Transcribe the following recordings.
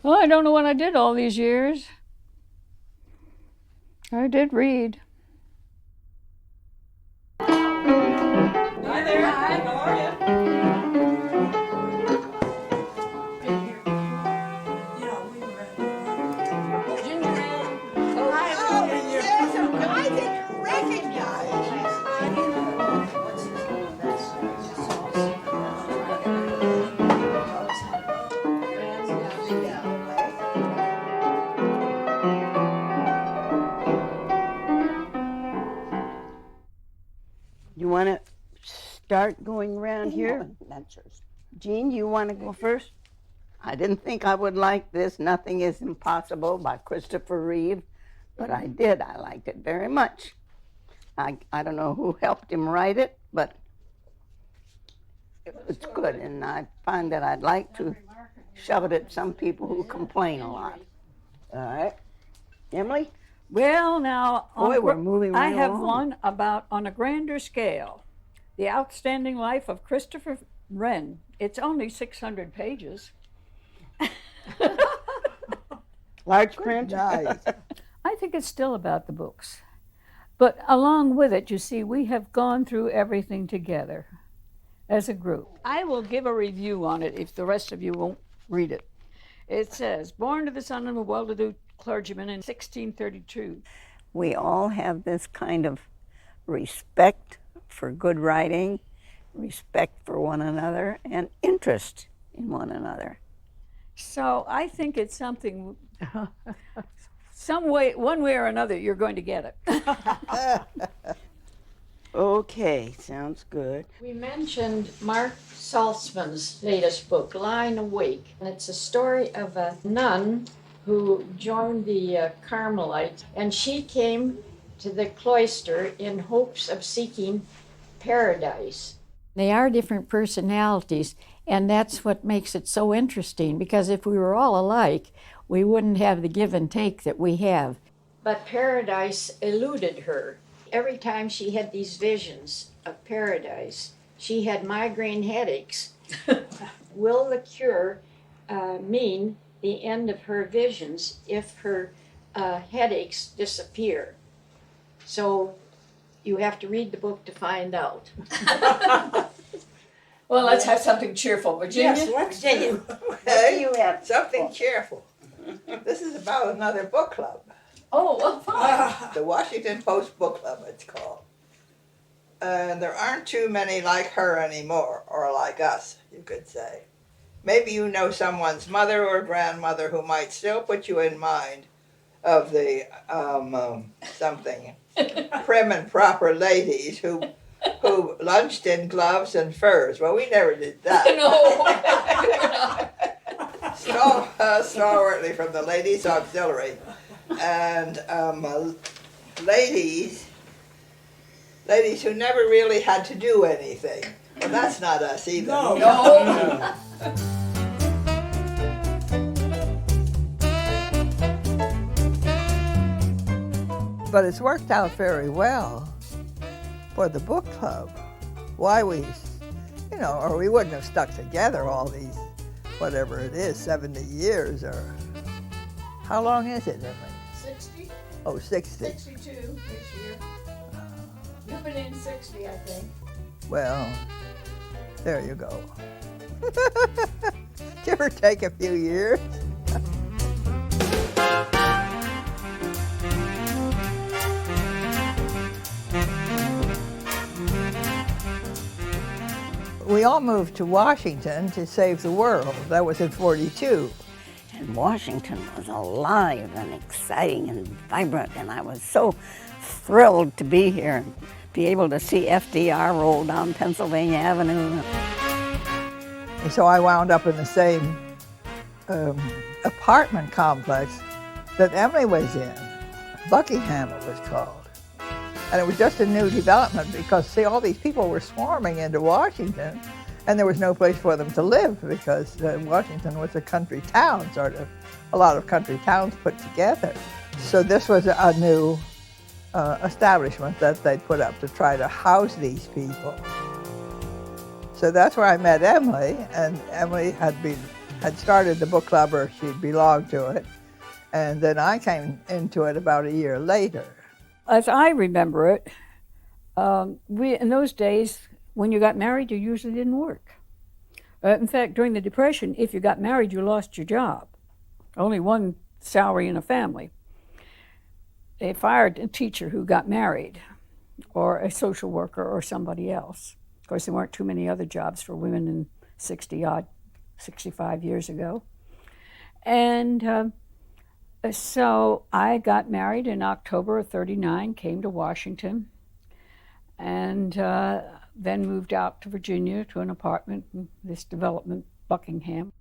Well, I don't know what I did all these years. I did read. Hi there. Hi. How are you? Ginger ale, Coke. Hi, Oh, Virginia. yes, I didn't recognize You want to start going around here? Adventures. Jean, you want to go first? I didn't think I would like this. Nothing is Impossible by Christopher Reeve, but I did. I liked it very much. I don't know who helped him write it, but it's good, and I find that I'd like to shove it at some people who complain a lot. All right. Emily? Well, now, Boy, we're moving I right have along. one about on a grander scale, The Outstanding Life of Christopher Wren. It's only 600 pages. Large print? Nice. I think it's still about the books. But along with it, you see, we have gone through everything together as a group. I will give a review on it if the rest of you won't read it. It says, born to the son of a well-to-do clergyman in 1632. We all have this kind of respect for good writing, respect for one another, and interest in one another. So I think it's something, one way or another, you're going to get it. Okay, sounds good. We mentioned Mark Saltzman's latest book, Lying Awake, and it's a story of a nun who joined the Carmelites, and she came to the cloister in hopes of seeking paradise. They are different personalities, and that's what makes it so interesting, because if we were all alike, we wouldn't have the give and take that we have. But paradise eluded her. Every time she had these visions of paradise, she had migraine headaches. Will the cure mean the end of her visions if her headaches disappear? So you have to read the book to find out. Well, let's have something cheerful. Virginia? Yes, let's Virginia, do. what do you have? Something cheerful. This is about another book club. Oh, well, fine. The Washington Post Book Club, it's called. And there aren't too many like her anymore, or like us, you could say. Maybe you know someone's mother or grandmother who might still put you in mind of the something prim and proper ladies who lunched in gloves and furs. Well, we never did that. Stalwartly from the Ladies Auxiliary. And ladies who never really had to do anything. Well, that's not us either. No. But it's worked out very well for the book club. Why we, or we wouldn't have stuck together all these, whatever it is, 70 years or, how long is it, Emily? 60? Oh, 60. 62 this year. You've been in 60, I think. Well, there you go. Give or take a few years. We all moved to Washington to save the world. That was in 42. And Washington was alive and exciting and vibrant, and I was so thrilled to be here and be able to see FDR roll down Pennsylvania Avenue. And so I wound up in the same apartment complex that Emily was in. Buckingham it was called. And it was just a new development because, see, all these people were swarming into Washington, and there was no place for them to live because Washington was a country town, sort of, a lot of country towns put together. So this was a new establishment that they put up to try to house these people. So that's where I met Emily, and Emily had been had started the book club, or she belonged to it, and then I came into it about a year later. As I remember it, in those days, when you got married, you usually didn't work. In fact, during the Depression, if you got married, you lost your job. Only one salary in a family. They fired a teacher who got married, or a social worker, or somebody else. Of course, there weren't too many other jobs for women in 65 years ago. And so I got married in October of '39, came to Washington, and then moved out to Virginia to an apartment in this development, Buckingham.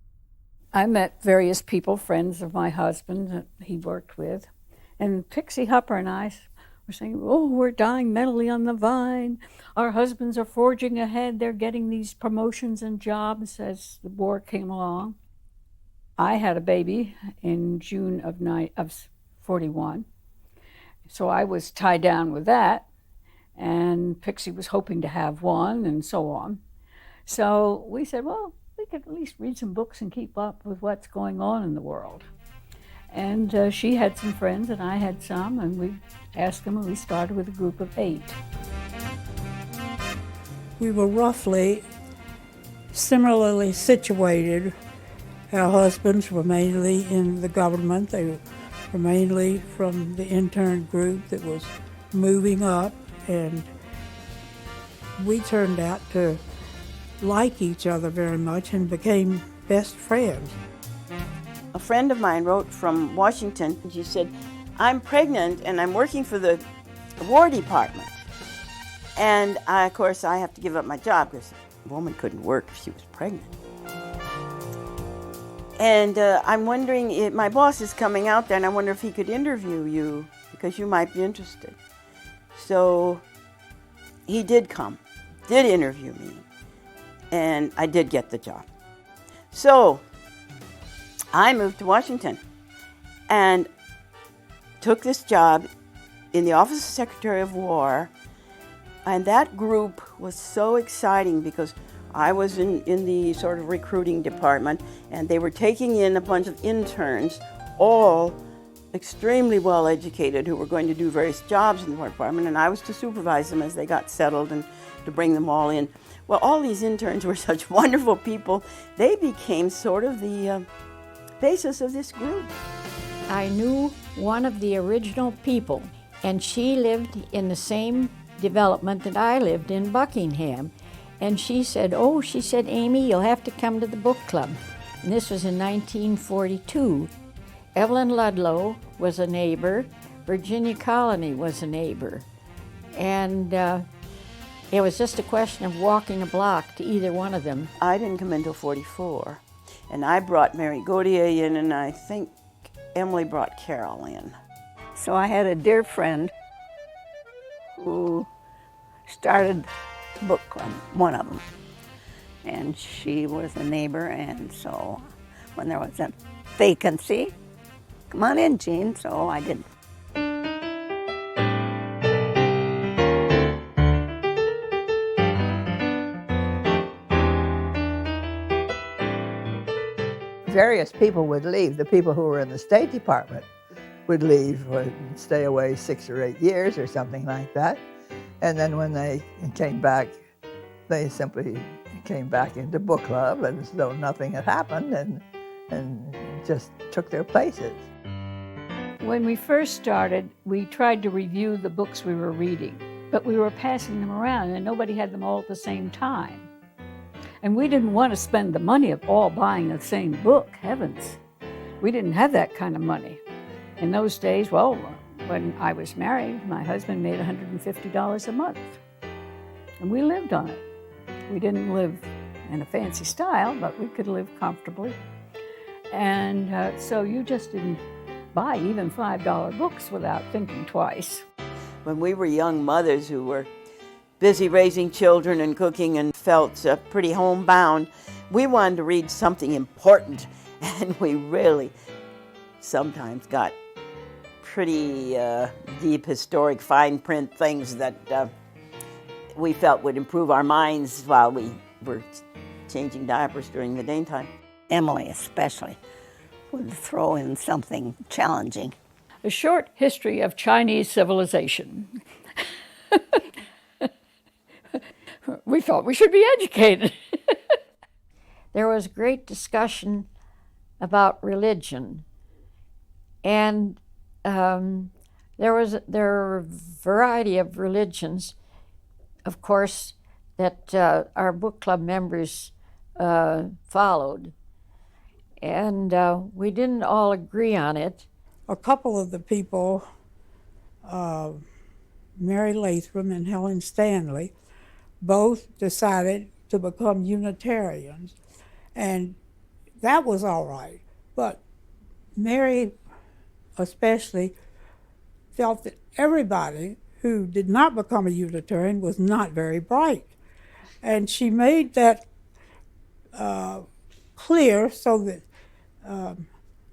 I met various people, friends of my husband that he worked with, and Pixie Hupper and I were saying, oh, we're dying mentally on the vine. Our husbands are forging ahead. They're getting these promotions and jobs as the war came along. I had a baby in June of 41, so I was tied down with that, and Pixie was hoping to have one, and so on. So we said, well, we could at least read some books and keep up with what's going on in the world. And she had some friends, and I had some, and we asked them, and we started with a group of 8. We were roughly similarly situated. Our husbands were mainly in the government. They were mainly from the intern group that was moving up, and we turned out to like each other very much and became best friends. A friend of mine wrote from Washington. She said, I'm pregnant and I'm working for the War Department. And of course, I have to give up my job because a woman couldn't work if she was pregnant. And I'm wondering if my boss is coming out there, and I wonder if he could interview you because you might be interested. So he did come, did interview me, and I did get the job. So I moved to Washington and took this job in the Office of Secretary of War, and that group was so exciting because I was in the sort of recruiting department, and they were taking in a bunch of interns, all extremely well educated, who were going to do various jobs in the War Department, and I was to supervise them as they got settled and to bring them all in. Well, all these interns were such wonderful people. They became sort of the basis of this group. I knew one of the original people, and she lived in the same development that I lived in, Buckingham. And she said, Amy, you'll have to come to the book club. And this was in 1942. Evelyn Ludlow was a neighbor. Virginia Colony was a neighbor. And it was just a question of walking a block to either one of them. I didn't come until 44. And I brought Mary Gautier in, and I think Emily brought Carol in. So I had a dear friend who started the book club, one of them. And she was a neighbor, and so when there was a vacancy, come on in, Jean, so I did. Various people would leave. The people who were in the State Department would leave, would stay away 6 or 8 years or something like that. And then when they came back, they simply came back into book club as though nothing had happened, and just took their places. When we first started, we tried to review the books we were reading, but we were passing them around and nobody had them all at the same time. And we didn't want to spend the money of all buying the same book, heavens. We didn't have that kind of money. In those days, well, when I was married, my husband made $150 a month, and we lived on it. We didn't live in a fancy style, but we could live comfortably. And so you just didn't buy even $5 books without thinking twice. When we were young mothers who were busy raising children and cooking and felt pretty homebound, we wanted to read something important, and we really sometimes got pretty deep, historic, fine print things that we felt would improve our minds while we were changing diapers during the daytime. Emily especially, would throw in something challenging. A Short History of Chinese Civilization. We thought we should be educated. There was great discussion about religion, and there were a variety of religions, of course, that our book club members followed, and we didn't all agree on it. A couple of the people, Mary Latham and Helen Stanley, both decided to become Unitarians, and that was all right. But Mary especially felt that everybody who did not become a Unitarian was not very bright. And she made that clear so that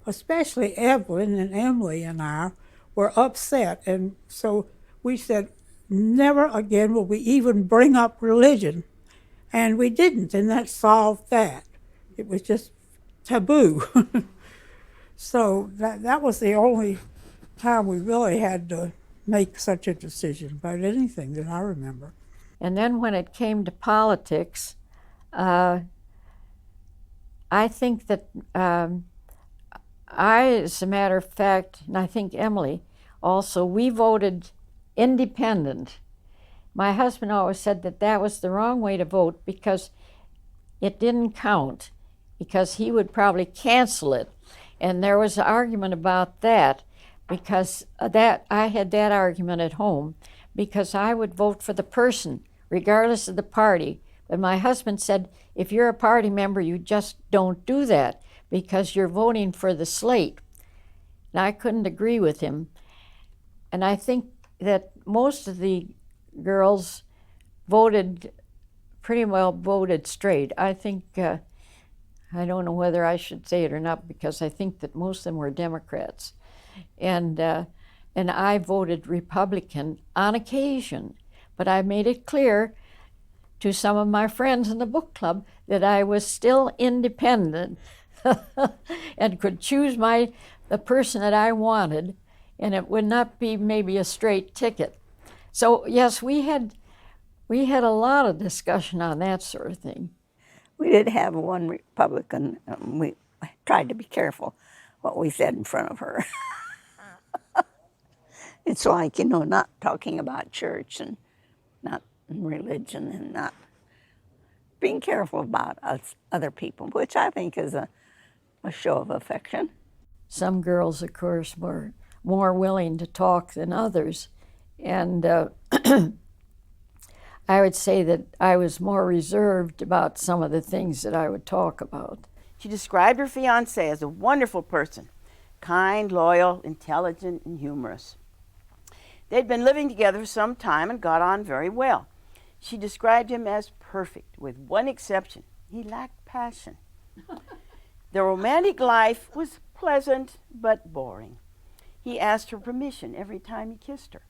especially Evelyn and Emily and I were upset. And so we said, never again will we even bring up religion. And we didn't, and that solved that. It was just taboo. So that was the only time we really had to make such a decision about anything that I remember. And then when it came to politics, I think that as a matter of fact, and I think Emily also, we voted independent. My husband always said that that was the wrong way to vote because it didn't count, because he would probably cancel it. And there was an argument about that, because I had that argument at home, because I would vote for the person, regardless of the party. But my husband said, if you're a party member, you just don't do that, because you're voting for the slate. And I couldn't agree with him. And I think that most of the girls pretty well voted straight. I think, I don't know whether I should say it or not, because I think that most of them were Democrats. And I voted Republican on occasion, but I made it clear to some of my friends in the book club that I was still independent and could choose the person that I wanted, and it would not be maybe a straight ticket. So yes, we had a lot of discussion on that sort of thing. We did have one Republican. We tried to be careful what we said in front of her. It's like, not talking about church and not religion and not being careful about us, other people, which I think is a show of affection. Some girls, of course, were more willing to talk than others. And I would say that I was more reserved about some of the things that I would talk about. She described her fiancé as a wonderful person, kind, loyal, intelligent, and humorous. They'd been living together for some time and got on very well. She described him as perfect, with one exception: he lacked passion. Their romantic life was pleasant but boring. He asked her permission every time he kissed her.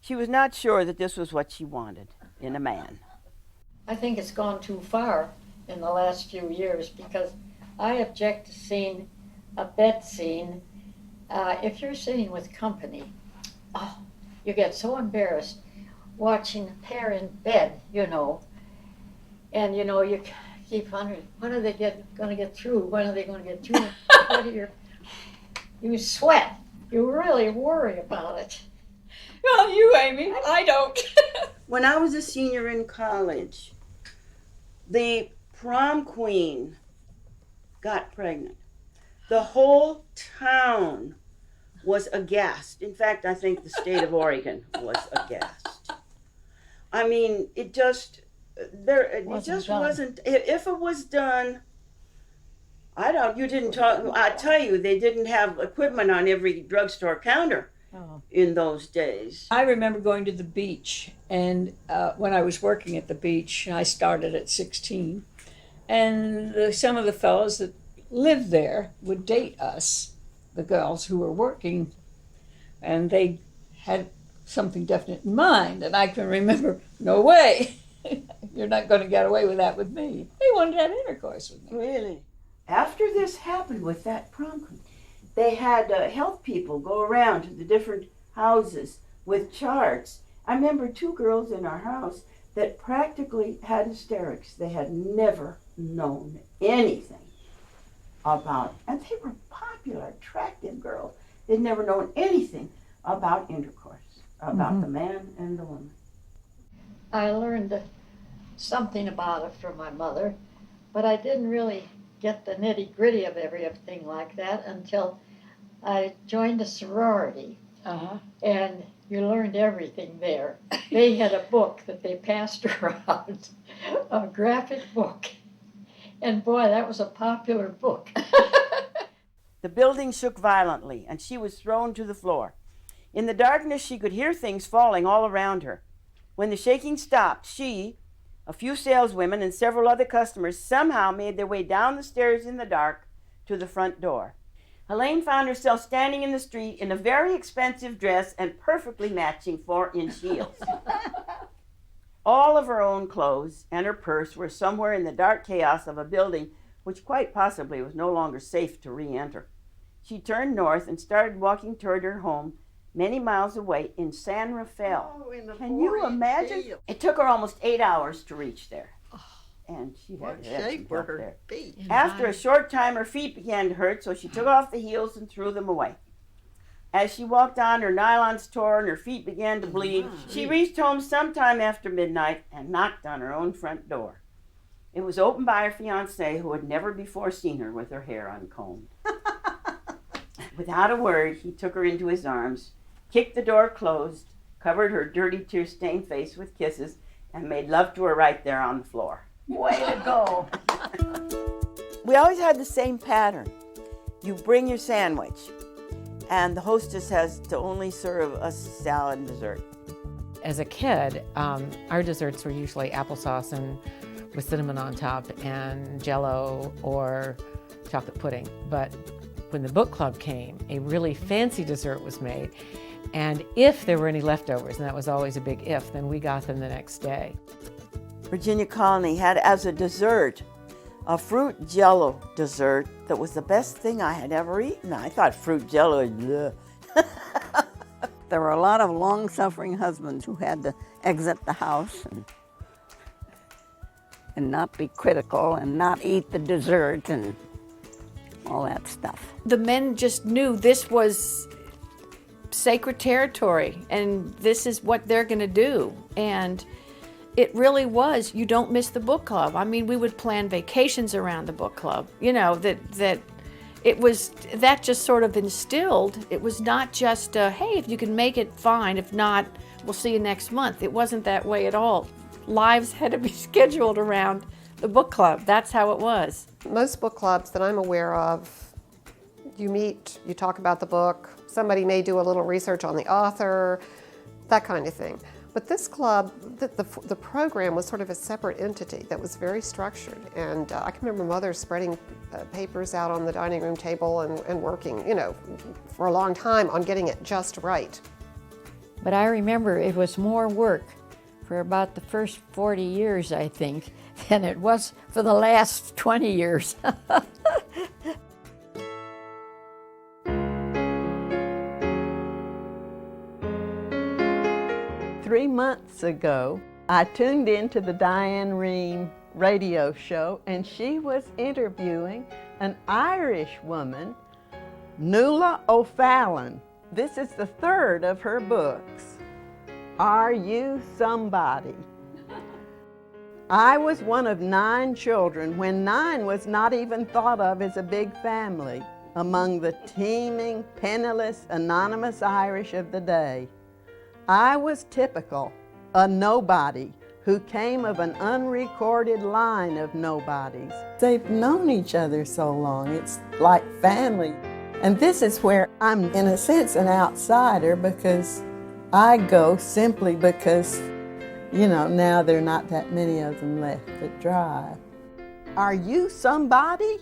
She was not sure that this was what she wanted in a man. I think it's gone too far in the last few years, because I object to seeing a bed scene. If you're sitting with company, you get so embarrassed watching a pair in bed, and you keep wondering, when are they going to get through? When are they going to get through? You sweat. You really worry about it. Well, you, Amy, I don't. When I was a senior in college, the prom queen got pregnant. The whole town was aghast. In fact, I think the state of Oregon was aghast. I mean, it just wasn't. If it was done, you didn't talk. I tell you, they didn't have equipment on every drugstore counter in those days. I remember going to the beach, and when I was working at the beach, I started at 16, and some of the fellows that lived there would date us, the girls who were working, and they had something definite in mind, and I can remember, no way, you're not going to get away with that with me. They wanted to have intercourse with me. Really? After this happened with that prom queen, they had health people go around to the different houses with charts. I remember 2 girls in our house that practically had hysterics. They had never known anything about, and they were popular, attractive girls. They'd never known anything about intercourse, about the man and the woman. I learned something about it from my mother, but I didn't really get the nitty-gritty of everything like that until I joined a sorority. And you learned everything there. They had a book that they passed around, a graphic book. And boy, that was a popular book. The building shook violently, and she was thrown to the floor. In the darkness, she could hear things falling all around her. When the shaking stopped, she, a few saleswomen, and several other customers somehow made their way down the stairs in the dark to the front door. Helene found herself standing in the street in a very expensive dress and perfectly matching 4-inch heels. All of her own clothes and her purse were somewhere in the dark chaos of a building which quite possibly was no longer safe to re-enter. She turned north and started walking toward her home many miles away in San Rafael. Can you imagine? It took her almost 8 hours to reach there. And she had shape were her feet? After a short time, her feet began to hurt, so she took off the heels and threw them away. As she walked on, her nylons tore and her feet began to bleed. She reached home sometime after midnight and knocked on her own front door. It was opened by her fiancé, who had never before seen her with her hair uncombed. Without a word, he took her into his arms, kicked the door closed, covered her dirty, tear-stained face with kisses, and made love to her right there on the floor. Way to go. We always had the same pattern. You bring your sandwich, and the hostess has to only serve a salad and dessert. As a kid, our desserts were usually applesauce and with cinnamon on top and Jell-O or chocolate pudding. But when the book club came, a really fancy dessert was made. And if there were any leftovers, and that was always a big if, then we got them the next day. Virginia Colony had as a dessert a fruit Jell-O dessert that was the best thing I had ever eaten. I thought fruit Jell-O, bleh. There were a lot of long-suffering husbands who had to exit the house and not be critical and not eat the dessert and all that stuff. The men just knew this was sacred territory and this is what they're going to do. And it really was, you don't miss the book club. I mean, we would plan vacations around the book club, you know, that it was, that just sort of instilled. It was not just, hey, if you can make it, fine. If not, we'll see you next month. It wasn't that way at all. Lives had to be scheduled around the book club. That's how it was. Most book clubs that I'm aware of, you meet, you talk about the book, somebody may do a little research on the author, that kind of thing. But this club, the program was sort of a separate entity that was very structured. And I can remember Mother spreading papers out on the dining room table and working, you know, for a long time on getting it just right. But I remember it was more work for about the first 40 years, I think, than it was for the last 20 years. 3 months ago, I tuned into the Diane Rehm radio show, and she was interviewing an Irish woman, Nuala O'Fallon. This is the 3rd of her books, Are You Somebody? I was one of 9 children when 9 was not even thought of as a big family among the teeming, penniless, anonymous Irish of the day. I was typical, a nobody who came of an unrecorded line of nobodies. They've known each other so long, it's like family. And this is where I'm, in a sense, an outsider, because I go simply because, you know, now there are not that many of them left that drive. Are you somebody?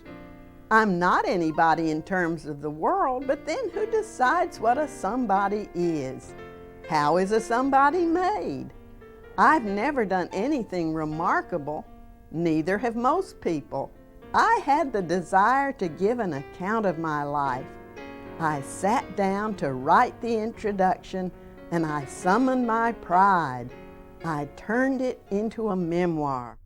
I'm not anybody in terms of the world, but then who decides what a somebody is? How is a somebody made? I've never done anything remarkable, neither have most people. I had the desire to give an account of my life. I sat down to write the introduction, and I summoned my pride. I turned it into a memoir.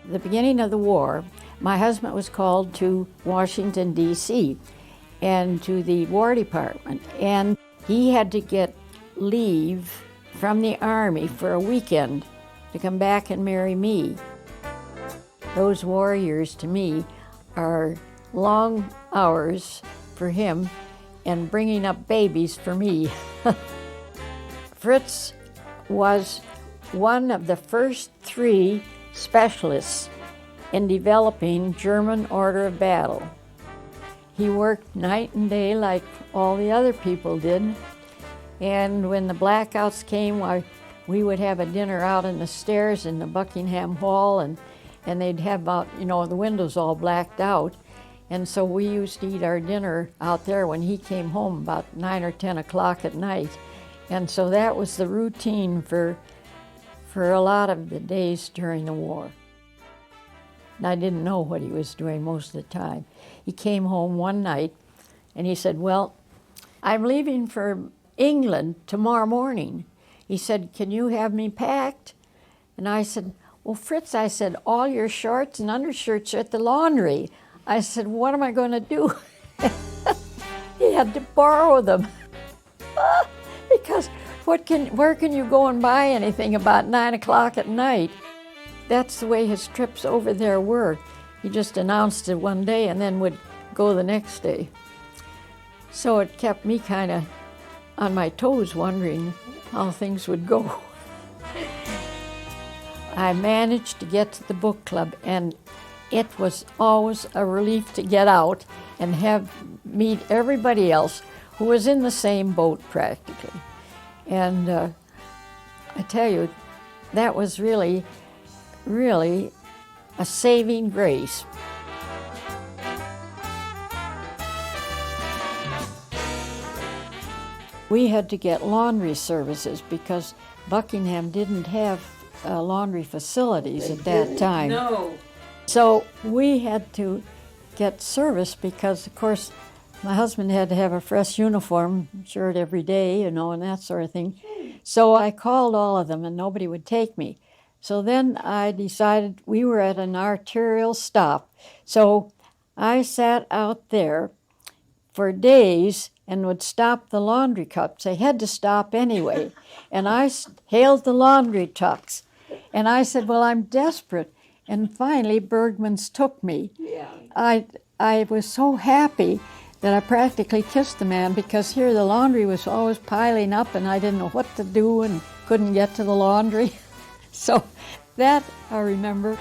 The beginning of the war, my husband was called to Washington, D.C., and to the War Department, and he had to get leave from the Army for a weekend to come back and marry me. Those war years, to me, are long hours for him and bringing up babies for me. Fritz was one of the first 3 specialists in developing German order of battle. He worked night and day like all the other people did, and when the blackouts came, we would have a dinner out on the stairs in the Buckingham Hall, and they'd have the windows all blacked out, and so we used to eat our dinner out there when he came home about 9 or 10 o'clock at night, and so that was the routine for a lot of the days during the war. And I didn't know what he was doing most of the time. He came home one night and he said, "Well, I'm leaving for England tomorrow morning." He said, "Can you have me packed?" And I said, "Well, Fritz," I said, "all your shorts and undershirts are at the laundry." I said, "What am I going to do?" He had to borrow them. Because where can you go and buy anything about 9 o'clock at night? That's the way his trips over there were. He just announced it one day and then would go the next day. So it kept me kind of on my toes wondering how things would go. I managed to get to the book club, and it was always a relief to get out and meet everybody else who was in the same boat practically. And I tell you, that was really, really a saving grace. We had to get laundry services because Buckingham didn't have laundry facilities at that time. No. So we had to get service because, of course, my husband had to have a fresh uniform shirt every day, and that sort of thing. So I called all of them, and nobody would take me. So then I decided we were at an arterial stop. So I sat out there for days and would stop the laundry cups. They had to stop anyway. And I hailed the laundry trucks. And I said, "Well, I'm desperate." And finally, Bergman's took me. Yeah. I was so happy that I practically kissed the man, because here the laundry was always piling up and I didn't know what to do and couldn't get to the laundry. So that I remember.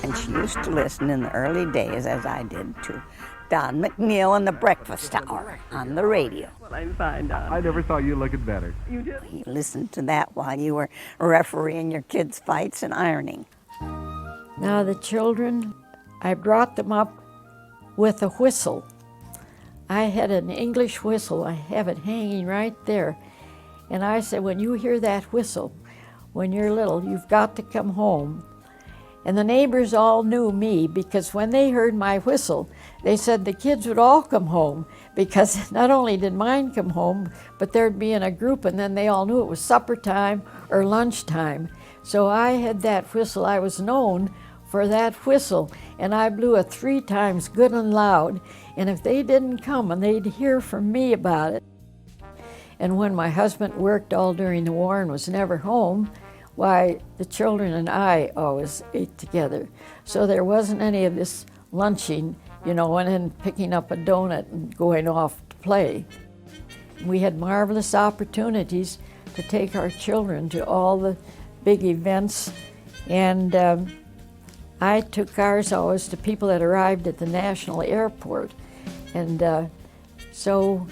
And she used to listen in the early days, as I did, to Don McNeil and the Breakfast Hour on the radio. I never saw you looking better. You listened to that while you were refereeing your kids' fights and ironing. Now the children, I brought them up with a whistle. I had an English whistle. I have it hanging right there. And I said, when you hear that whistle, when you're little, you've got to come home. And the neighbors all knew me, because when they heard my whistle, they said the kids would all come home, because not only did mine come home, but there'd be in a group, and then they all knew it was supper time or lunch time. So I had that whistle. I was known for that whistle, and I blew it 3 times good and loud. And if they didn't come, and they'd hear from me about it. And when my husband worked all during the war and was never home, why, the children and I always ate together. So there wasn't any of this lunching, and then picking up a donut and going off to play. We had marvelous opportunities to take our children to all the big events, and I took ours always to people that arrived at the National Airport. And so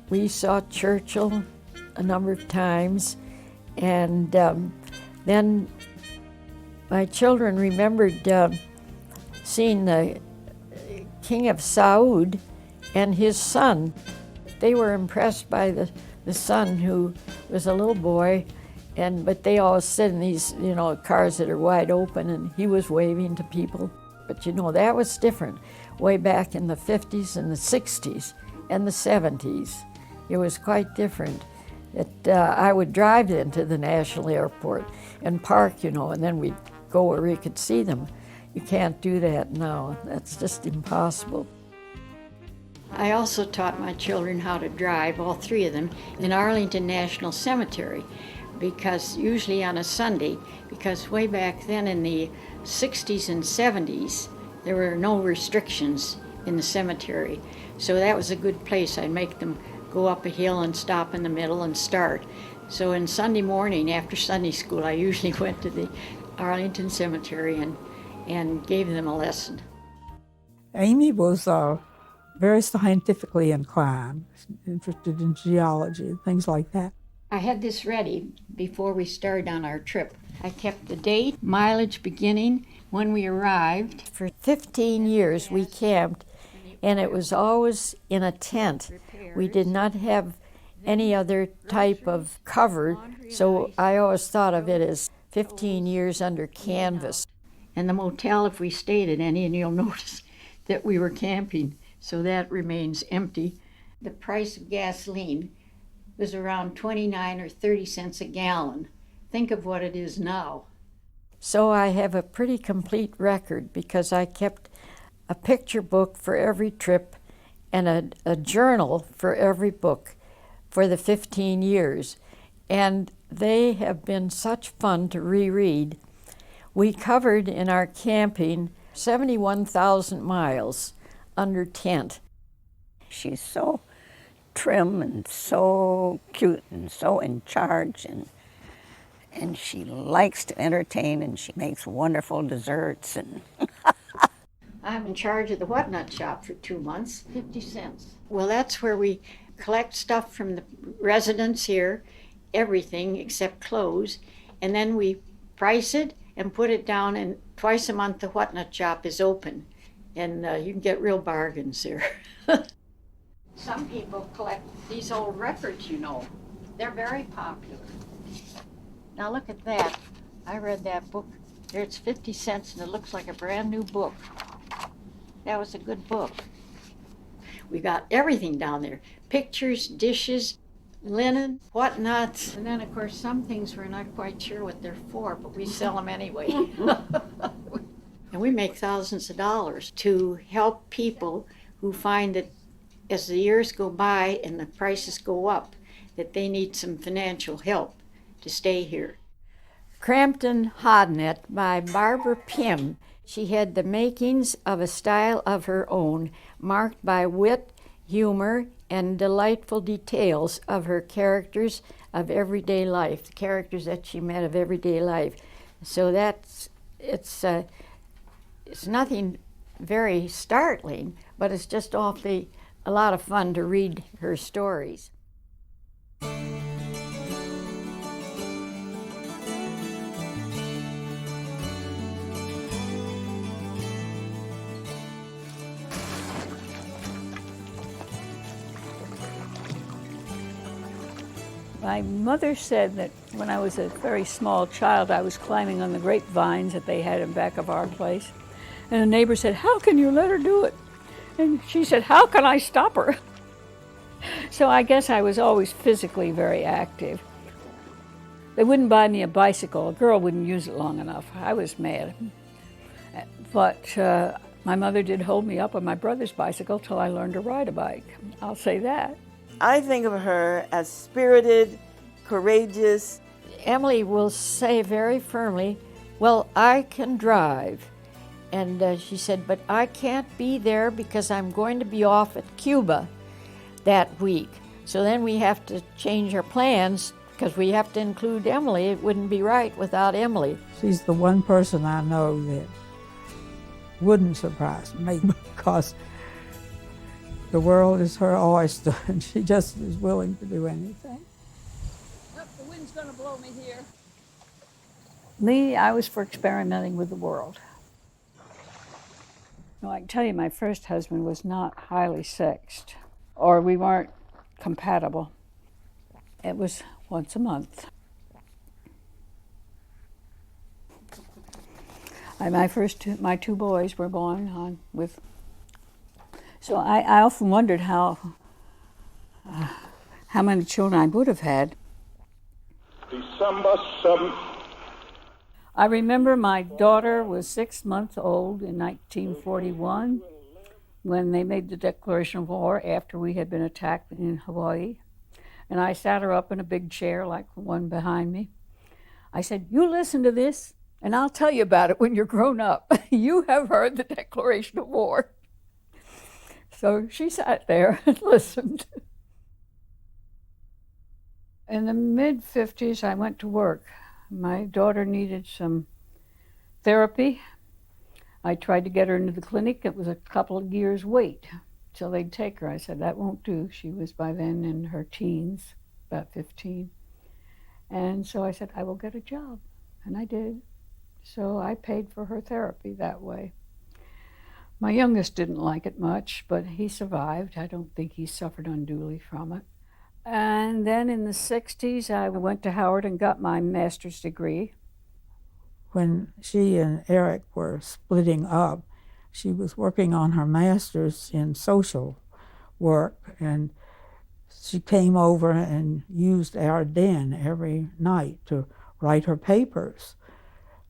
we saw Churchill a number of times, and then my children remembered seeing the King of Saud and his son. They were impressed by the the son who was a little boy, but they always sit in these, cars that are wide open, and he was waving to people. But that was different way back in the 50s and the 60s and the 70s. It was quite different. I would drive into the National Airport and park, and then we'd go where we could see them. You can't do that now. That's just impossible. I also taught my children how to drive, all three of them, in Arlington National Cemetery, because usually on a Sunday, because way back then in the 60s and 70s, there were no restrictions in the cemetery. So that was a good place. I'd make them go up a hill and stop in the middle and start. So in Sunday morning, after Sunday school, I usually went to the Arlington Cemetery and gave them a lesson. Amy was very scientifically inclined, interested in geology, things like that. I had this ready before we started on our trip. I kept the date, mileage beginning, when we arrived. For 15 years we camped, and it was always in a tent. We did not have any other type of cover, so I always thought of it as 15 years under canvas. And the motel, if we stayed at any, and you'll notice that we were camping, so that remains empty. The price of gasoline was around 29 or 30 cents a gallon. Think of what it is now. So I have a pretty complete record because I kept a picture book for every trip and a journal for every book for the 15 years. And they have been such fun to reread. We covered in our camping 71,000 miles under tent. She's so trim and so cute and so in charge, and she likes to entertain, and she makes wonderful desserts. And I'm in charge of the Whatnot shop for 2 months, 50 cents. Well, that's where we collect stuff from the residents here, everything except clothes, and then we price it and put it down, and twice a month the Whatnot shop is open, and you can get real bargains there. Some people collect these old records, They're very popular. Now look at that. I read that book. There it's 50 cents, and it looks like a brand new book. That was a good book. We got everything down there. Pictures, dishes, linen, whatnots. And then, of course, some things we're not quite sure what they're for, but we sell them anyway. And we make thousands of dollars to help people who find that as the years go by and the prices go up, that they need some financial help to stay here. Crampton Hodnet by Barbara Pym. She had the makings of a style of her own, marked by wit, humor, and delightful details of her characters of everyday life, the characters that she met of everyday life. So it's nothing very startling, but it's just awfully a lot of fun to read her stories. My mother said that when I was a very small child, I was climbing on the grapevines that they had in back of our place. And a neighbor said, "How can you let her do it?" And she said, "How can I stop her?" So I guess I was always physically very active. They wouldn't buy me a bicycle. A girl wouldn't use it long enough. I was mad. But my mother did hold me up on my brother's bicycle till I learned to ride a bike. I'll say that. I think of her as spirited, courageous. Emily will say very firmly, "Well, I can drive." And she said, "But I can't be there because I'm going to be off at Cuba that week. So then we have to change our plans because we have to include Emily. It wouldn't be right without Emily." She's the one person I know that wouldn't surprise me because the world is her oyster, and she just is willing to do anything. Yep, the wind's going to blow me here. Lee, I was for experimenting with the world. No, I can tell you my first husband was not highly sexed, or we weren't compatible. It was once a month. My two boys were born on with. So I often wondered how many children I would have had. December 7th. I remember my daughter was 6 months old in 1941 when they made the declaration of war after we had been attacked in Hawaii. And I sat her up in a big chair like the one behind me. I said, "You listen to this, and I'll tell you about it when you're grown up. You have heard the declaration of war." So she sat there and listened. In the mid-50s, I went to work. My daughter needed some therapy. I tried to get her into the clinic. It was a couple of years wait till they'd take her. I said, "That won't do." She was by then in her teens, about 15. And so I said, "I will get a job." And I did. So I paid for her therapy that way. My youngest didn't like it much, but he survived. I don't think he suffered unduly from it. And then in the 60s, I went to Howard and got my master's degree. When she and Eric were splitting up, she was working on her master's in social work, and she came over and used our den every night to write her papers,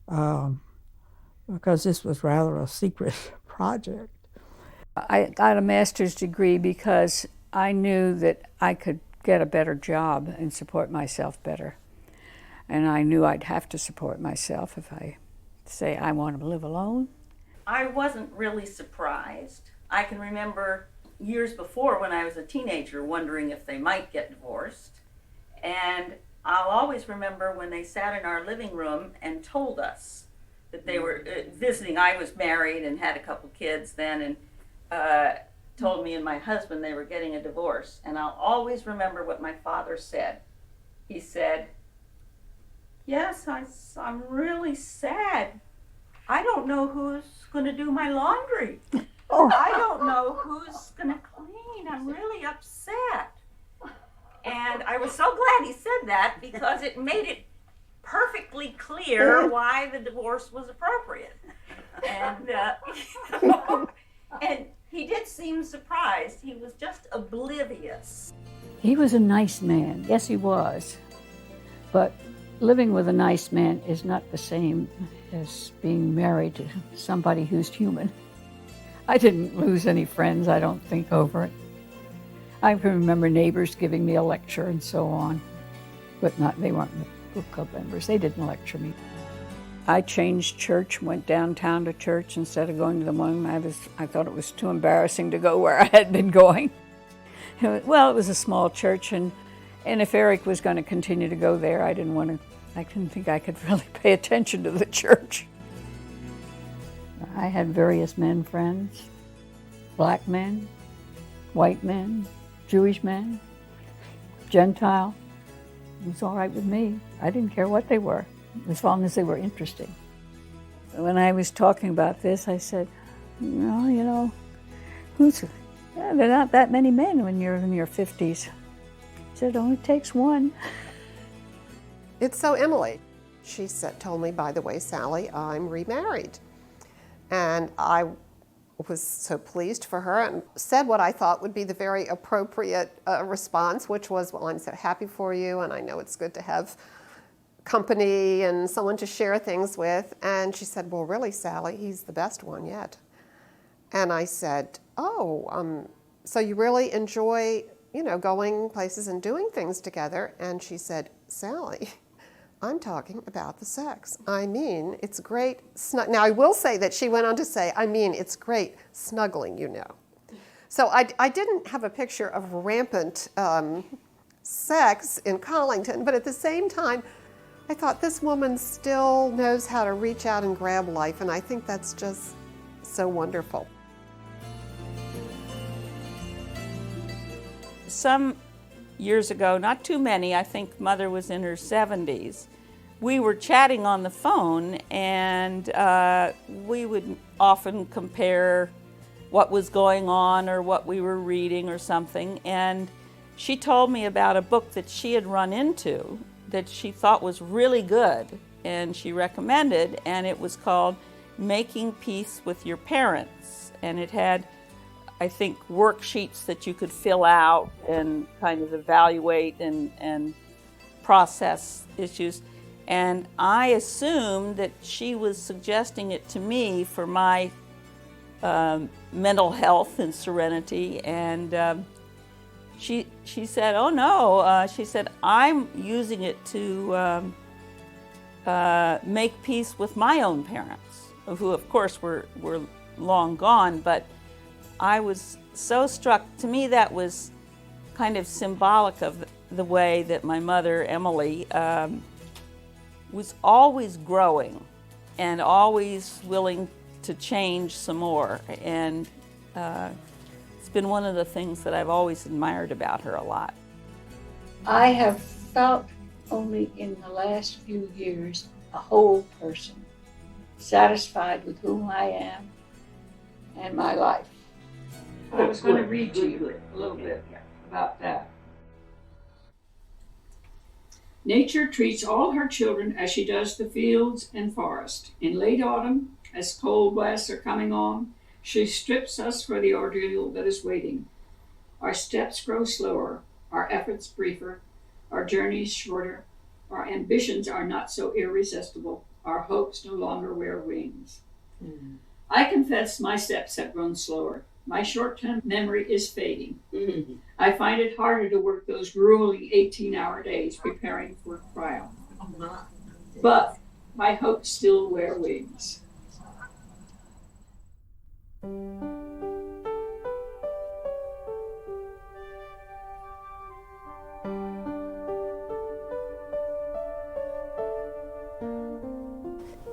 because this was rather a secret project. I got a master's degree because I knew that I could get a better job and support myself better. And I knew I'd have to support myself if I say I want to live alone. I wasn't really surprised. I can remember years before when I was a teenager wondering if they might get divorced. And I'll always remember when they sat in our living room and told us that they were visiting. I was married and had a couple kids then, and told me and my husband they were getting a divorce. And I'll always remember what my father said. He said, "Yes, I'm really sad. I don't know who's going to do my laundry. I don't know who's going to clean. I'm really upset." And I was so glad he said that, because it made it perfectly clear why the divorce was appropriate. And, and he did seem surprised. He was just oblivious. He was a nice man. Yes, he was. But living with a nice man is not the same as being married to somebody who's human. I didn't lose any friends, I don't think, over it. I can remember neighbors giving me a lecture and so on, but they weren't book club members. They didn't lecture me. I changed church, went downtown to church instead of going to the one I thought it was too embarrassing to go where I had been going. Well, it was a small church, and if Eric was going to continue to go there, I didn't think I could really pay attention to the church. I had various men friends, black men, white men, Jewish men, Gentile. It was all right with me. I didn't care what they were, as long as they were interesting. When I was talking about this, I said, there are not that many men when you're in your 50s. He said, "It only takes one." It's so Emily. She told me, "By the way, Sally, I'm remarried." And I was so pleased for her and said what I thought would be the very appropriate response, which was, "Well, I'm so happy for you, and I know it's good to have company and someone to share things with." And she said, "Well, really, Sally, he's the best one yet." And I said, "Oh, so you really enjoy, going places and doing things together?" And she said, "Sally, I'm talking about the sex. I mean, it's great." Now, I will say that she went on to say, "I mean, it's great snuggling, So I didn't have a picture of rampant sex in Collington, but at the same time, I thought this woman still knows how to reach out and grab life, and I think that's just so wonderful. Some years ago, not too many, I think Mother was in her 70s, we were chatting on the phone, and we would often compare what was going on or what we were reading or something. And she told me about a book that she had run into that she thought was really good and she recommended, and it was called Making Peace with Your Parents. And it had, I think, worksheets that you could fill out and kind of evaluate and process issues. And I assumed that she was suggesting it to me for my mental health and serenity. And she said, oh no, she said, I'm using it to make peace with my own parents, who of course were long gone, but I was so struck. To me, that was kind of symbolic of the way that my mother, Emily, was always growing and always willing to change some more. And it's been one of the things that I've always admired about her a lot. I have felt only in the last few years a whole person, satisfied with whom I am and my life. I was going to read to you a little bit about that. Nature treats all her children as she does the fields and forest. In late autumn, as cold blasts are coming on, she strips us for the ordeal that is waiting. Our steps grow slower, our efforts briefer, our journeys shorter, our ambitions are not so irresistible, our hopes no longer wear wings. I confess my steps have grown slower. My short-term memory is fading. I find it harder to work those grueling 18-hour days preparing for trial. But my hopes still wear wings.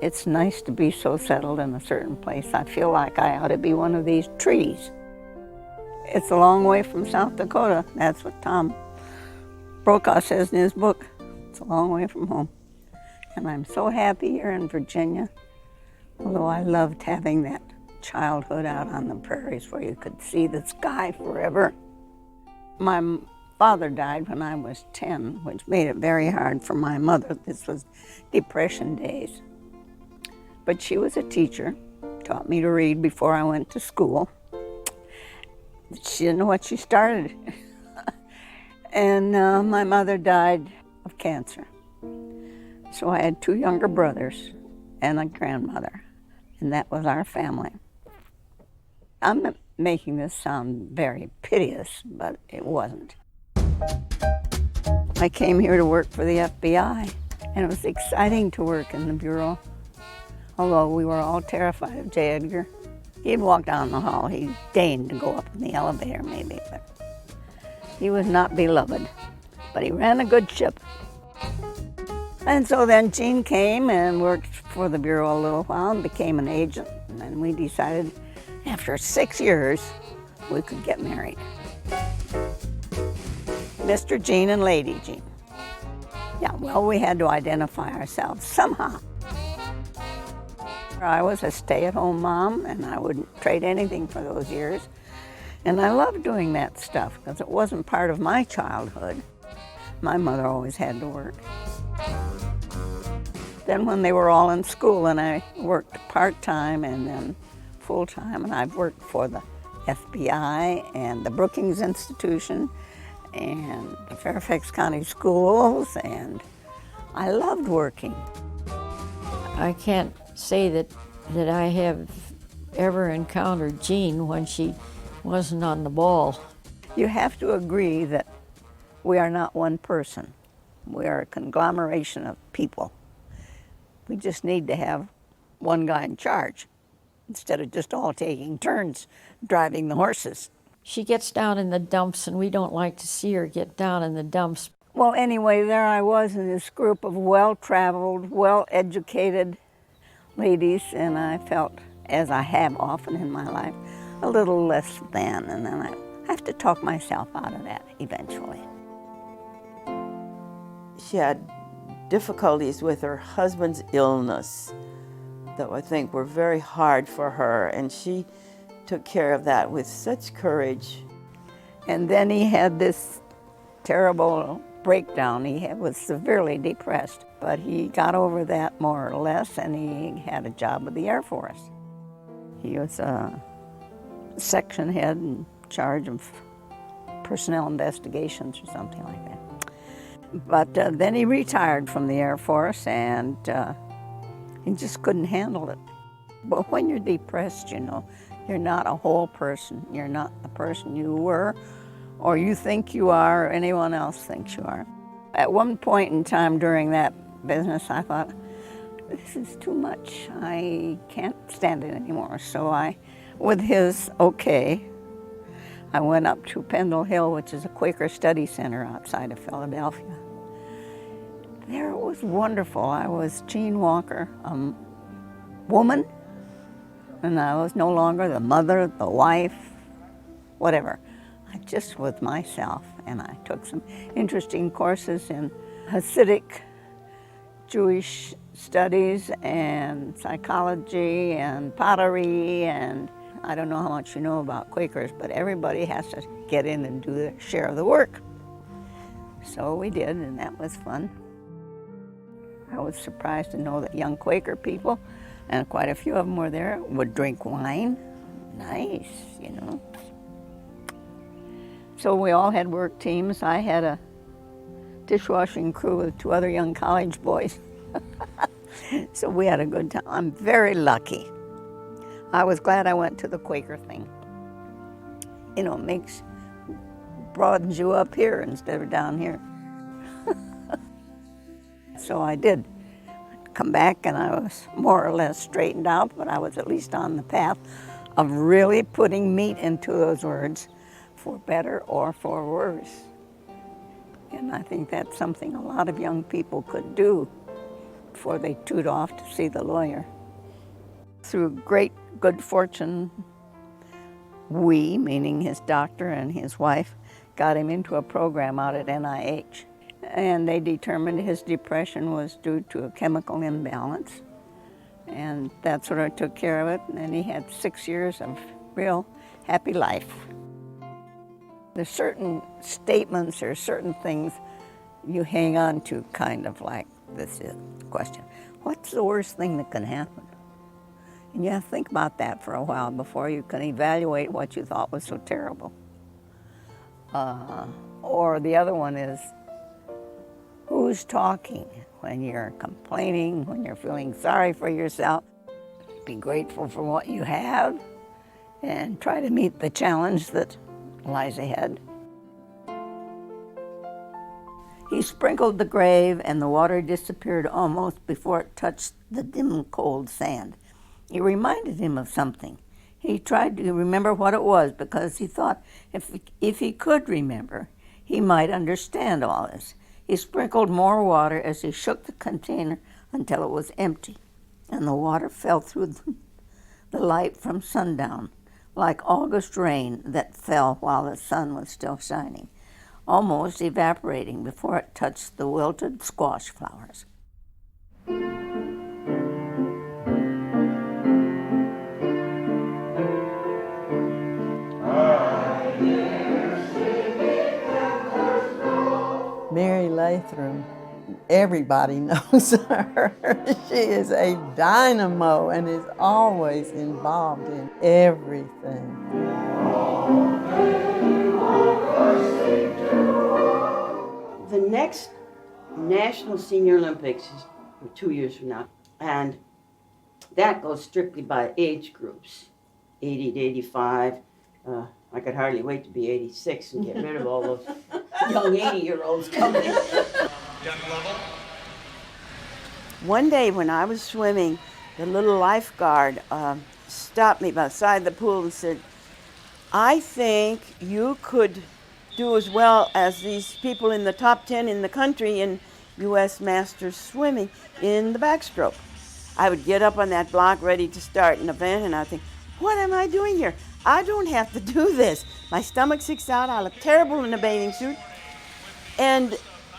It's nice to be so settled in a certain place. I feel like I ought to be one of these trees. It's a long way from South Dakota. That's what Tom Brokaw says in his book. It's a long way from home. And I'm so happy here in Virginia, although I loved having that childhood out on the prairies where you could see the sky forever. My father died when I was 10, which made it very hard for my mother. This was Depression days. But she was a teacher, taught me to read before I went to school. She didn't know what she started. And my mother died of cancer. So I had 2 younger brothers and a grandmother, and that was our family. I'm making this sound very piteous, but it wasn't. I came here to work for the FBI, and it was exciting to work in the Bureau. Although we were all terrified of J. Edgar. He'd walk down the hall. He deigned to go up in the elevator, maybe, but he was not beloved. But he ran a good ship. And so then Jean came and worked for the Bureau a little while and became an agent. And then we decided after 6 years we could get married. Mr. Jean and Lady Jean. Yeah, well, we had to identify ourselves somehow. I was a stay-at-home mom, and I wouldn't trade anything for those years. And I loved doing that stuff because it wasn't part of my childhood. My mother always had to work. Then when they were all in school, and I worked part-time and then full-time, and I've worked for the FBI and the Brookings Institution and the Fairfax County Schools, and I loved working. I can't say that I have ever encountered Jean when she wasn't on the ball. You have to agree that we are not one person. We are a conglomeration of people. We just need to have one guy in charge instead of just all taking turns driving the horses. She gets down in the dumps, and we don't like to see her get down in the dumps. Well, anyway, there I was in this group of well-traveled, well-educated ladies, and I felt, as I have often in my life, a little less than, and then I have to talk myself out of that eventually. She had difficulties with her husband's illness that I think were very hard for her, and she took care of that with such courage. And then he had this terrible breakdown. He was severely depressed, but he got over that more or less, and he had a job with the Air Force. He was a section head in charge of personnel investigations or something like that. But then he retired from the Air Force, and he just couldn't handle it. But when you're depressed, you know, you're not a whole person. You're not the person you were, or you think you are, or anyone else thinks you are. At one point in time during that business, I thought, this is too much. I can't stand it anymore. So I, with his okay, I went up to Pendle Hill, which is a Quaker study center outside of Philadelphia. There it was wonderful. I was Jean Walker, a woman, and I was no longer the mother, the wife, whatever. I just was myself, and I took some interesting courses in Hasidic Jewish studies and psychology and pottery, and I don't know how much you know about Quakers, but everybody has to get in and do their share of the work. So we did, and that was fun. I was surprised to know that young Quaker people, and quite a few of them were there, would drink wine. Nice, you know. So we all had work teams. I had a dishwashing crew with 2 other young college boys. So we had a good time. I'm very lucky. I was glad I went to the Quaker thing. You know, it broadens you up here instead of down here. So I did come back, and I was more or less straightened out, but I was at least on the path of really putting meat into those words, for better or for worse. And I think that's something a lot of young people could do before they toot off to see the lawyer. Through great good fortune, we, meaning his doctor and his wife, got him into a program out at NIH. And they determined his depression was due to a chemical imbalance. And that sort of took care of it. And then he had 6 years of real happy life. There's certain statements or certain things you hang on to, kind of like this question. What's the worst thing that can happen? And you have to think about that for a while before you can evaluate what you thought was so terrible. Or the other one is, who's talking when you're complaining, when you're feeling sorry for yourself? Be grateful for what you have and try to meet the challenge that lies ahead. He sprinkled the grave, and the water disappeared almost before it touched the dim, cold sand. It reminded him of something. He tried to remember what it was because he thought if he could remember, he might understand all this. He sprinkled more water as he shook the container until it was empty, and the water fell through the light from sundown, like August rain that fell while the sun was still shining, almost evaporating before it touched the wilted squash flowers. Mary Latham, everybody knows her. She is a dynamo and is always involved in everything. The next National Senior Olympics is 2 years from now, and that goes strictly by age groups, 80 to 85. I could hardly wait to be 86 and get rid of all those young 80-year-olds coming in. One day when I was swimming, the little lifeguard stopped me beside the pool and said, I think you could do as well as these people in the top 10 in the country in U.S. Masters swimming in the backstroke. I would get up on that block ready to start an event, and I'd think, what am I doing here? I don't have to do this. My stomach sticks out. I look terrible in a bathing suit. And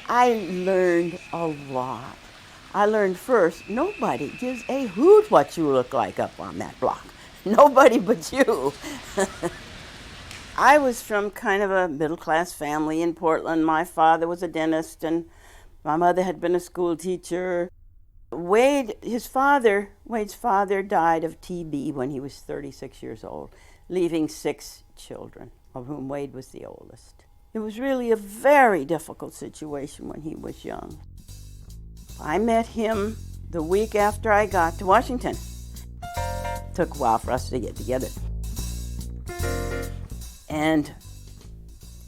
I learned a lot. I learned first, nobody gives a hoot what you look like up on that block. Nobody but you. I was from kind of a middle-class family in Portland. My father was a dentist, and my mother had been a school teacher. Wade's father died of TB when he was 36 years old, leaving 6 children, of whom Wade was the oldest. It was really a very difficult situation when he was young. I met him the week after I got to Washington. It took a while for us to get together. And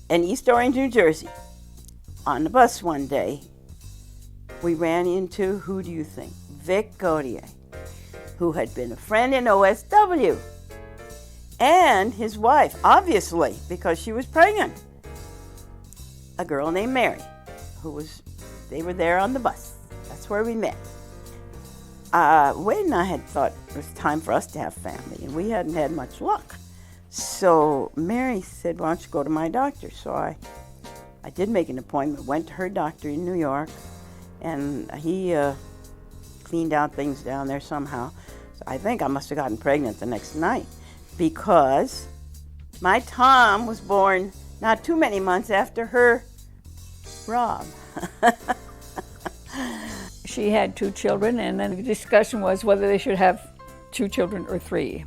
in East Orange, New Jersey, on the bus one day, we ran into, who do you think? Vic Gaudier, who had been a friend in OSW, and his wife, obviously, because she was pregnant, a girl named Mary, they were there on the bus. That's where we met. Wade and I had thought it was time for us to have family, and we hadn't had much luck. So Mary said, why don't you go to my doctor? So I did make an appointment, went to her doctor in New York, and he cleaned out things down there somehow. So I think I must have gotten pregnant the next night, because my Tom was born not too many months after her Rob. She had 2 children, and then the discussion was whether they should have 2 children or 3.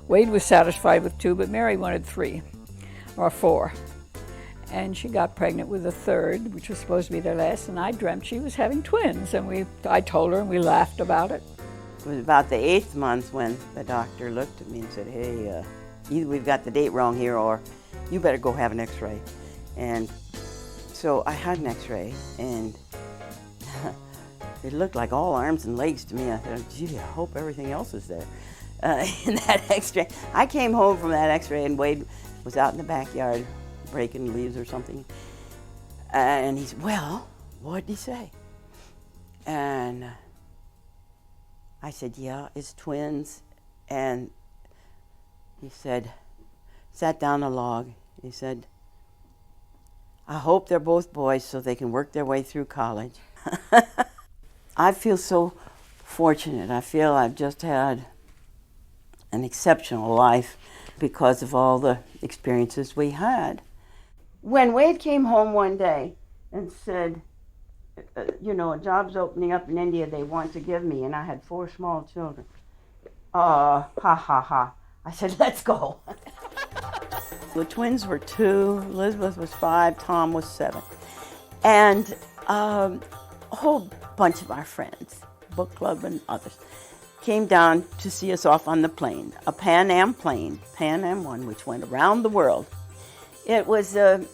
Wade was satisfied with 2, but Mary wanted 3 or 4. And she got pregnant with a 3rd, which was supposed to be their last, and I dreamt she was having twins, and I told her, and we laughed about it. It was about the 8th month when the doctor looked at me and said, hey, either we've got the date wrong here, or you better go have an x-ray. And so I had an x-ray, and it looked like all arms and legs to me. I thought, gee, I hope everything else is there in that x-ray. I came home from that x-ray, and Wade was out in the backyard breaking leaves or something. And he said, well, what did he say? And I said, yeah, it's twins. And he said, sat down a log. He said, I hope they're both boys so they can work their way through college. I feel so fortunate. I feel I've just had an exceptional life because of all the experiences we had. When Wade came home one day and said, a job's opening up in India they want to give me, and I had 4 small children. Ha ha ha. I said, let's go. The twins were 2, Elizabeth was 5, Tom was 7. And a whole bunch of our friends, book club and others, came down to see us off on the plane, a Pan Am plane, Pan Am 1, which went around the world. It was a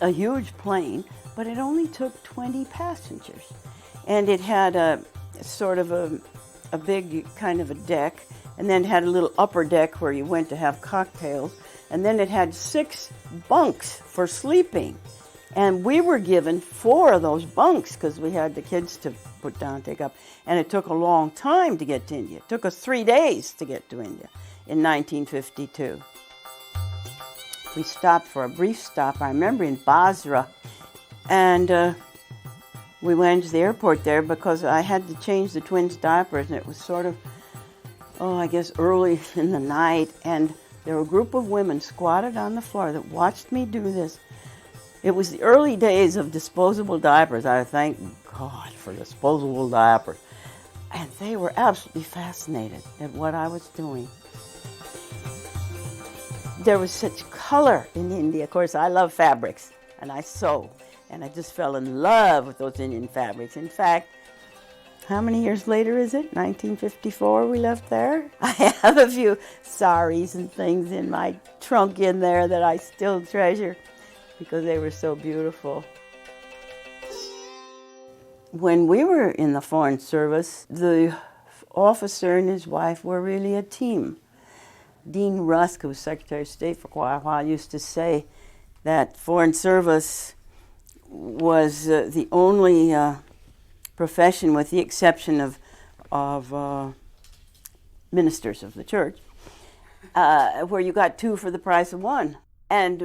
huge plane, but it only took 20 passengers. And it had a sort of a big kind of a deck, and then it had a little upper deck where you went to have cocktails, and then it had 6 bunks for sleeping. And we were given 4 of those bunks because we had the kids to put down, take up. And it took a long time to get to India. It took us 3 days to get to India in 1952. We stopped for a brief stop, I remember, in Basra. And we went to the airport there because I had to change the twins' diapers. And it was sort of, I guess early in the night. And there were a group of women squatted on the floor that watched me do this. It was the early days of disposable diapers. I thank God for disposable diapers. And they were absolutely fascinated at what I was doing. There was such color in India. Of course, I love fabrics, and I sew. And I just fell in love with those Indian fabrics. In fact, how many years later is it? 1954 we left there? I have a few saris and things in my trunk in there that I still treasure, because they were so beautiful. When we were in the Foreign Service, the officer and his wife were really a team. Dean Rusk, who was Secretary of State for quite a while, used to say that Foreign Service was the only profession, with the exception of ministers of the church, where you got 2 for the price of 1. And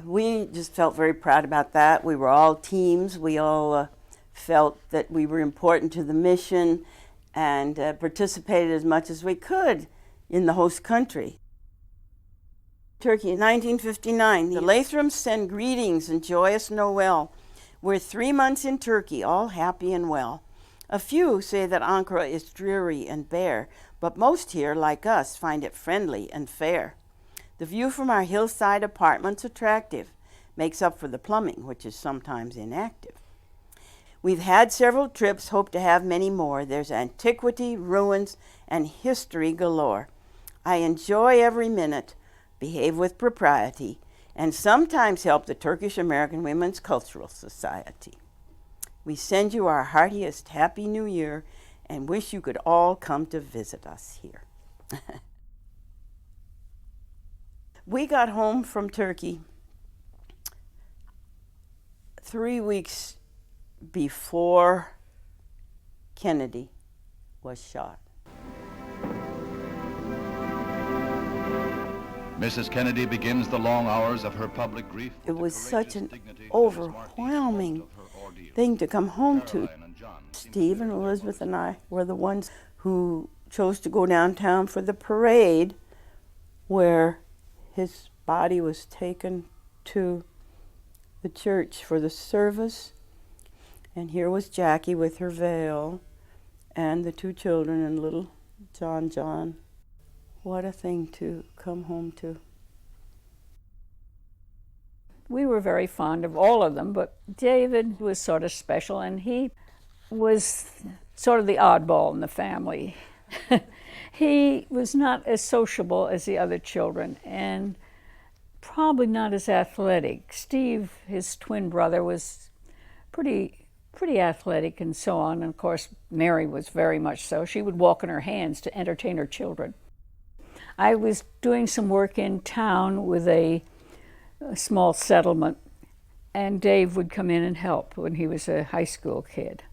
we just felt very proud about that. We were all teams. We all felt that we were important to the mission and participated as much as we could in the host country. Turkey, 1959. The Lathrams send greetings and joyous Noel. We're 3 months in Turkey, all happy and well. A few say that Ankara is dreary and bare, but most here, like us, find it friendly and fair. The view from our hillside apartment's attractive, makes up for the plumbing, which is sometimes inactive. We've had several trips, hope to have many more. There's antiquity, ruins, and history galore. I enjoy every minute, behave with propriety, and sometimes help the Turkish American Women's Cultural Society. We send you our heartiest Happy New Year and wish you could all come to visit us here. We got home from Turkey 3 weeks before Kennedy was shot. Mrs. Kennedy begins the long hours of her public grief. It was such an overwhelming thing to come home to. Steve and Elizabeth and I were the ones who chose to go downtown for the parade where his body was taken to the church for the service. And here was Jackie with her veil and the 2 children and little John. What a thing to come home to. We were very fond of all of them, but David was sort of special, and he was sort of the oddball in the family. He was not as sociable as the other children, and probably not as athletic. Steve, his twin brother, was pretty athletic and so on, and of course Mary was very much so. She would walk on her hands to entertain her children. I was doing some work in town with a small settlement, and Dave would come in and help when he was a high school kid.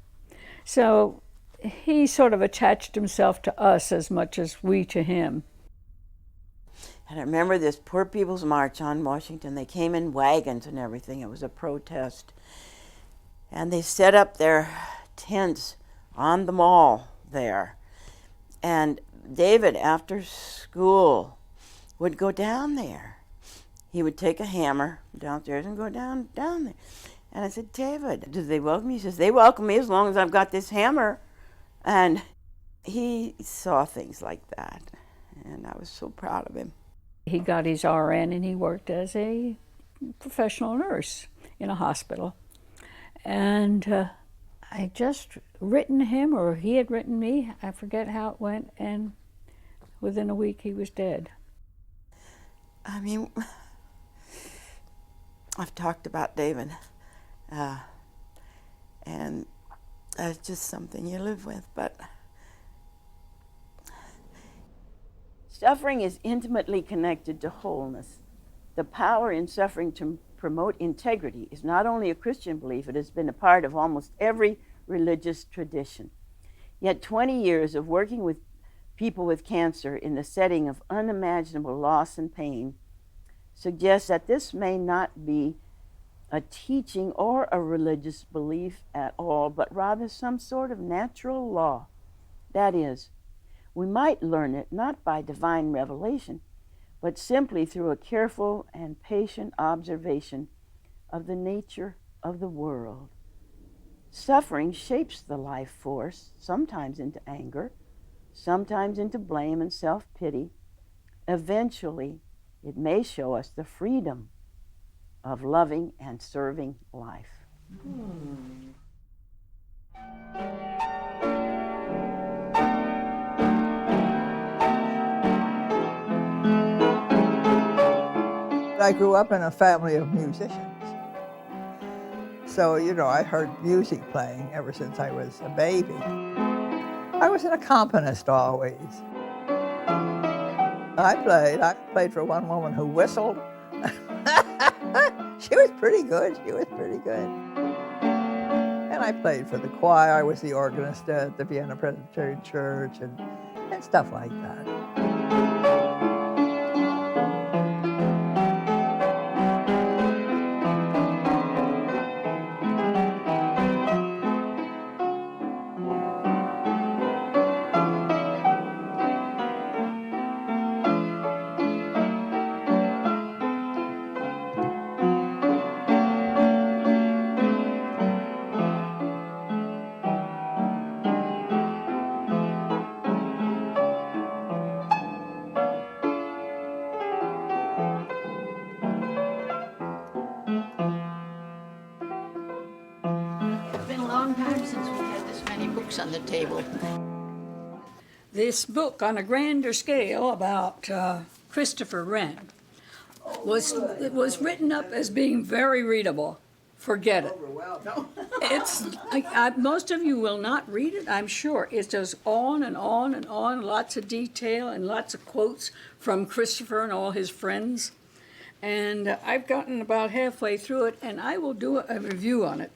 So he sort of attached himself to us as much as we to him. And I remember this Poor People's March on Washington. They came in wagons and everything. It was a protest. And they set up their tents on the mall there. And David, after school, would go down there. He would take a hammer downstairs and go down there. And I said, David, do they welcome you? He says, they welcome me as long as I've got this hammer. And he saw things like that. And I was so proud of him. He got his RN and he worked as a professional nurse in a hospital. And I just written him, or he had written me, I forget how it went, and within a week he was dead. I mean, I've talked about David, and that's just something you live with, but suffering is intimately connected to wholeness. The power in suffering to promote integrity is not only a Christian belief, it has been a part of almost every religious tradition. Yet 20 years of working with people with cancer in the setting of unimaginable loss and pain suggests that this may not be a teaching or a religious belief at all, but rather some sort of natural law. That is, we might learn it not by divine revelation, but simply through a careful and patient observation of the nature of the world. Suffering shapes the life force, sometimes into anger, sometimes into blame and self-pity. Eventually, it may show us the freedom of loving and serving life. I grew up in a family of musicians. So, I heard music playing ever since I was a baby. I was an accompanist always. I played for one woman who whistled. She was pretty good. And I played for the choir. I was the organist at the Vienna Presbyterian Church and stuff like that. many books on the table. This book, on a grander scale, about Christopher Wren, was written up as being very readable. Forget it. It's most of you will not read it, I'm sure. It goes on and on and on, lots of detail and lots of quotes from Christopher and all his friends. And I've gotten about halfway through it, and I will do a review on it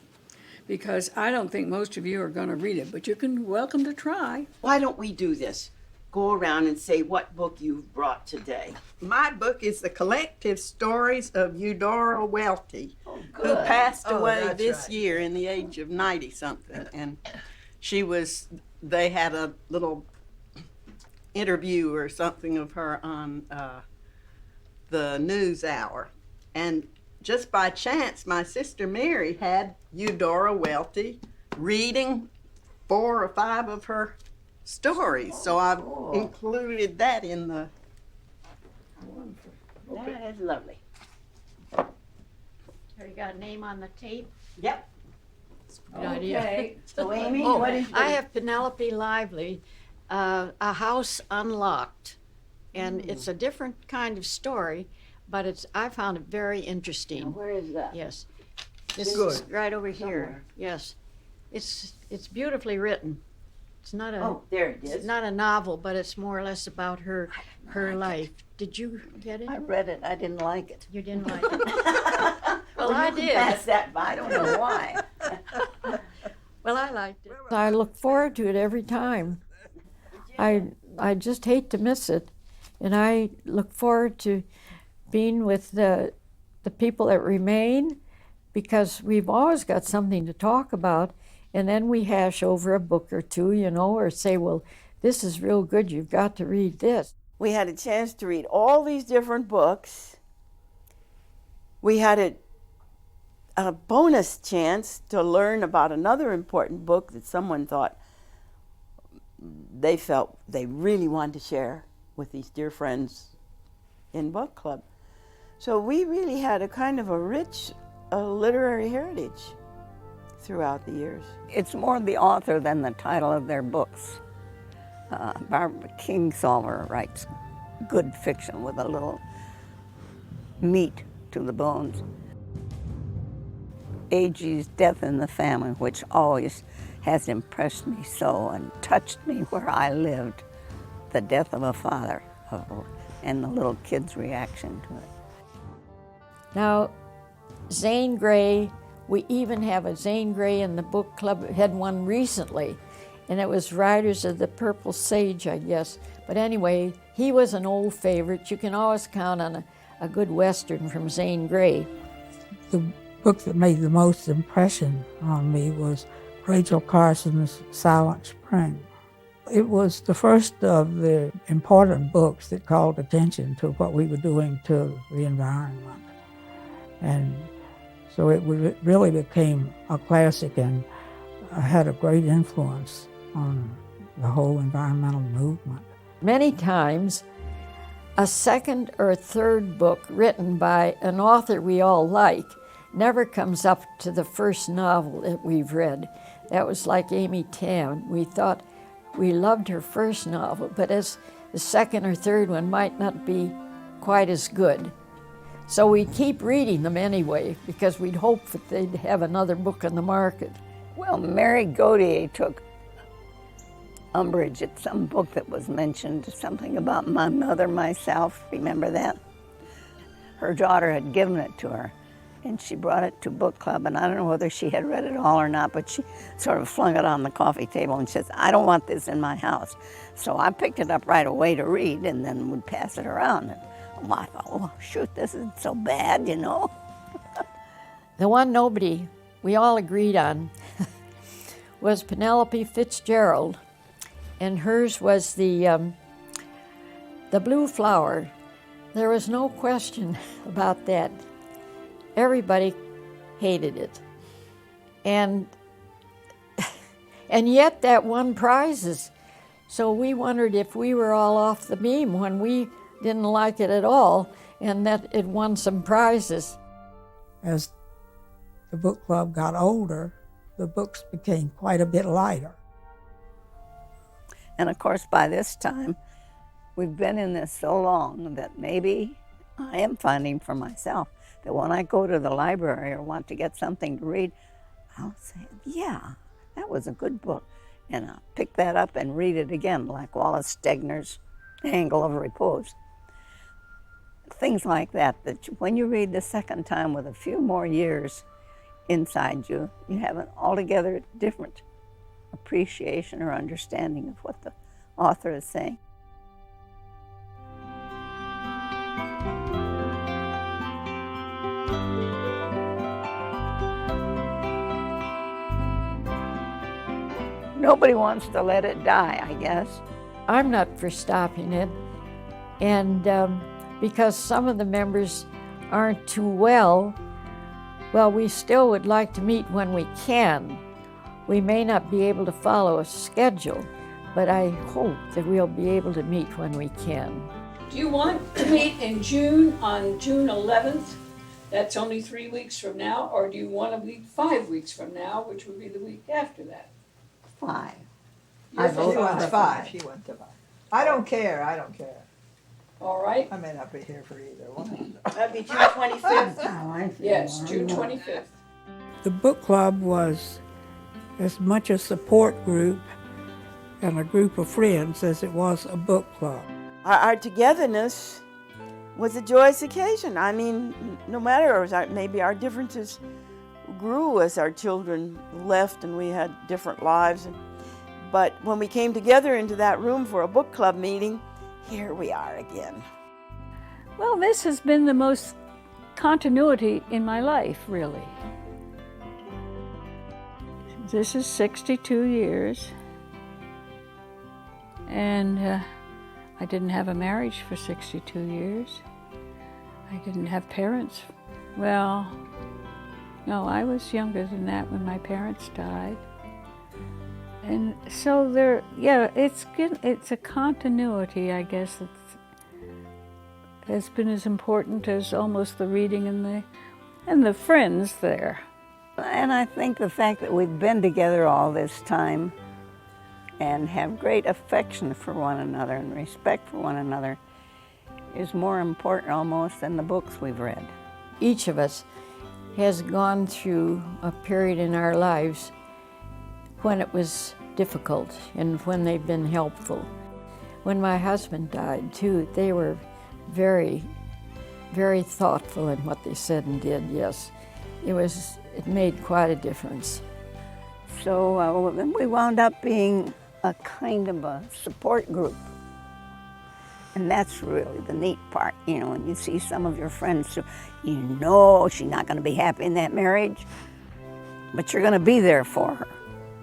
because I don't think most of you are going to read it, but you can welcome to try. Why don't we do this? Go around and say what book you've brought today. My book is the collective stories of Eudora Welty, who passed away this year in the age of 90-something. And they had a little interview or something of her on the news hour. And just by chance, my sister Mary had Eudora Welty reading 4 or 5 of her stories, so I've included that in the. That is lovely. Have you got a name on the tape? Yep. Good idea. So Amy, what is I have Penelope Lively, A House Unlocked, and it's a different kind of story, but I found it very interesting. Where is that? Yes, this is right over here. Yes, it's beautifully written. It's not a there it is. It's not a novel, but it's more or less about her life. Did you get it? I read it. I didn't like it. You didn't like it. Well, I did. Pass that by. I don't know why. Well, I liked it. I look forward to it every time. I just hate to miss it, and I look forward to being with the people that remain, because we've always got something to talk about. And then we hash over a book or two, or say, well, this is real good, you've got to read this. We had a chance to read all these different books. We had a bonus chance to learn about another important book that someone thought they felt they really wanted to share with these dear friends in book club. So we really had a kind of a rich literary heritage throughout the years. It's more the author than the title of their books. Barbara Kingsolver writes good fiction with a little meat to the bones. Agee's Death in the Family, which always has impressed me so and touched me where I lived. The death of a father and the little kid's reaction to it. Now, Zane Grey, we even have a Zane Grey in the book club, had one recently, and it was Riders of the Purple Sage, I guess. But anyway, he was an old favorite. You can always count on a good Western from Zane Grey. The book that made the most impression on me was Rachel Carson's Silent Spring. It was the first of the important books that called attention to what we were doing to the environment. And so it really became a classic and had a great influence on the whole environmental movement. Many times, a second or third book written by an author we all like never comes up to the first novel that we've read. That was like Amy Tam. We thought we loved her first novel, but as the second or third one might not be quite as good. So we'd keep reading them anyway, because we'd hope that they'd have another book on the market. Well, Mary Gautier took umbrage at some book that was mentioned, something about my mother, myself. Remember that? Her daughter had given it to her, and she brought it to book club, and I don't know whether she had read it all or not, but she sort of flung it on the coffee table and says, I don't want this in my house. So I picked it up right away to read, and then would pass it around. And I thought, oh, shoot, this isn't so bad, The one we all agreed on was Penelope Fitzgerald, and hers was the Blue Flower. There was no question about that. Everybody hated it. And yet that won prizes. So we wondered if we were all off the beam when we didn't like it at all, and that it won some prizes. As the book club got older, the books became quite a bit lighter. And of course, by this time, we've been in this so long that maybe I am finding for myself that when I go to the library or want to get something to read, I'll say, yeah, that was a good book. And I'll pick that up and read it again, like Wallace Stegner's Angle of Repose. Things like that, that when you read the second time with a few more years inside you, you have an altogether different appreciation or understanding of what the author is saying. Nobody wants to let it die, I guess. I'm not for stopping it. And because some of the members aren't too well, we still would like to meet when we can. We may not be able to follow a schedule, but I hope that we'll be able to meet when we can. Do you want to meet in June, on June 11th? That's only 3 weeks from now. Or do you want to meet 5 weeks from now, which would be the week after that? 5. She wants 5. She wants 5. I don't care. All right. I may not be here for either one. That'd be June 25th. Yes, June 25th. The book club was as much a support group and a group of friends as it was a book club. Our togetherness was a joyous occasion. I mean, no matter, maybe our differences grew as our children left and we had different lives. But when we came together into that room for a book club meeting, here we are again. Well, this has been the most continuity in my life, really. This is 62 years. And I didn't have a marriage for 62 years. I didn't have parents. Well, no, I was younger than that when my parents died. And so it's a continuity, I guess, that has been as important as almost the reading and the friends there. And I think the fact that we've been together all this time and have great affection for one another and respect for one another is more important almost than the books we've read. Each of us has gone through a period in our lives when it was difficult and when they've been helpful. When my husband died too, they were very, very thoughtful in what they said and did, yes. It made quite a difference. So then we wound up being a kind of a support group. And that's really the neat part, when you see some of your friends, you know she's not going to be happy in that marriage, but you're going to be there for her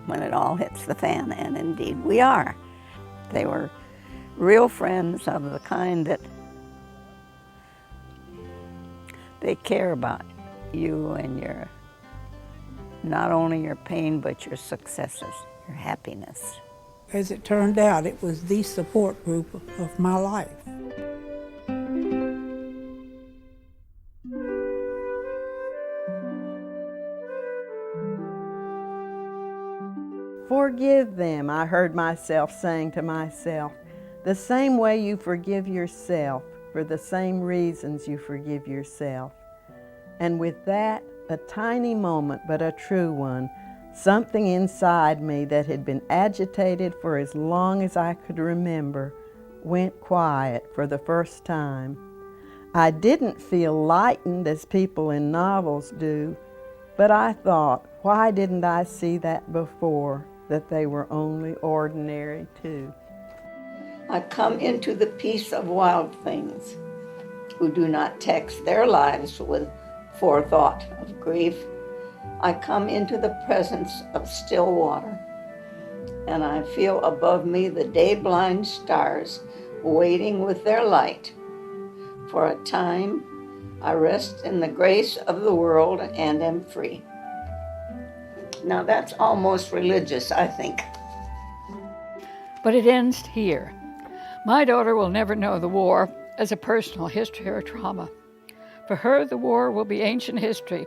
when it all hits the fan, and indeed we are. They were real friends of the kind that they care about you and not only your pain, but your successes, your happiness. As it turned out, it was the support group of my life. Forgive them, I heard myself saying to myself, the same way you forgive yourself for the same reasons you forgive yourself. And with that, a tiny moment, but a true one, something inside me that had been agitated for as long as I could remember went quiet for the first time. I didn't feel lightened as people in novels do, but I thought, why didn't I see that before, that they were only ordinary too? I come into the peace of wild things who do not text their lives with forethought of grief. I come into the presence of still water, and I feel above me the day-blind stars waiting with their light. For a time, I rest in the grace of the world and am free. Now that's almost religious, I think. But it ends here. My daughter will never know the war as a personal history or trauma. For her, the war will be ancient history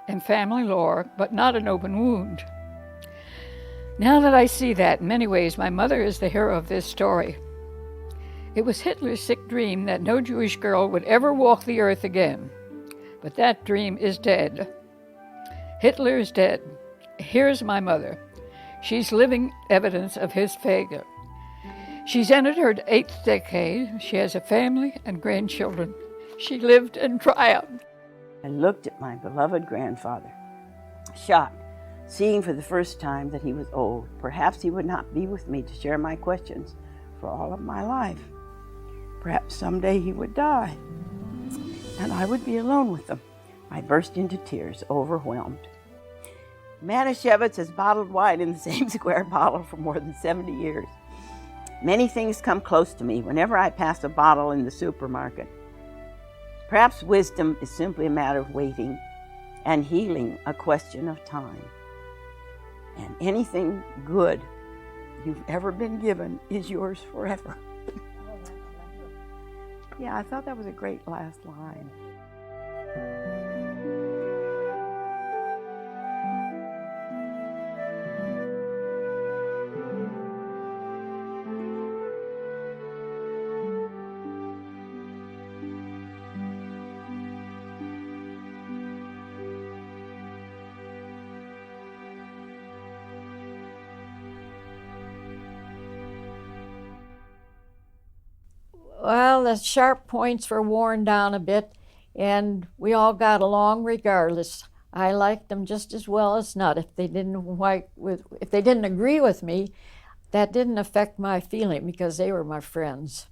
and family lore, but not an open wound. Now that I see that, in many ways, my mother is the hero of this story. It was Hitler's sick dream that no Jewish girl would ever walk the earth again. But that dream is dead. Hitler is dead. Here's my mother. She's living evidence of his failure. She's entered her 8th decade. She has a family and grandchildren. She lived and triumphed. I looked at my beloved grandfather, shocked, seeing for the first time that he was old. Perhaps he would not be with me to share my questions for all of my life. Perhaps someday he would die, and I would be alone with them. I burst into tears, overwhelmed. Manischewitz has bottled wine in the same square bottle for more than 70 years. Many things come close to me whenever I pass a bottle in the supermarket. Perhaps wisdom is simply a matter of waiting and healing a question of time. And anything good you've ever been given is yours forever. Yeah, I thought that was a great last line. Well, the sharp points were worn down a bit, and we all got along regardless. I liked them just as well as not. If they didn't agree with me, that didn't affect my feeling because they were my friends.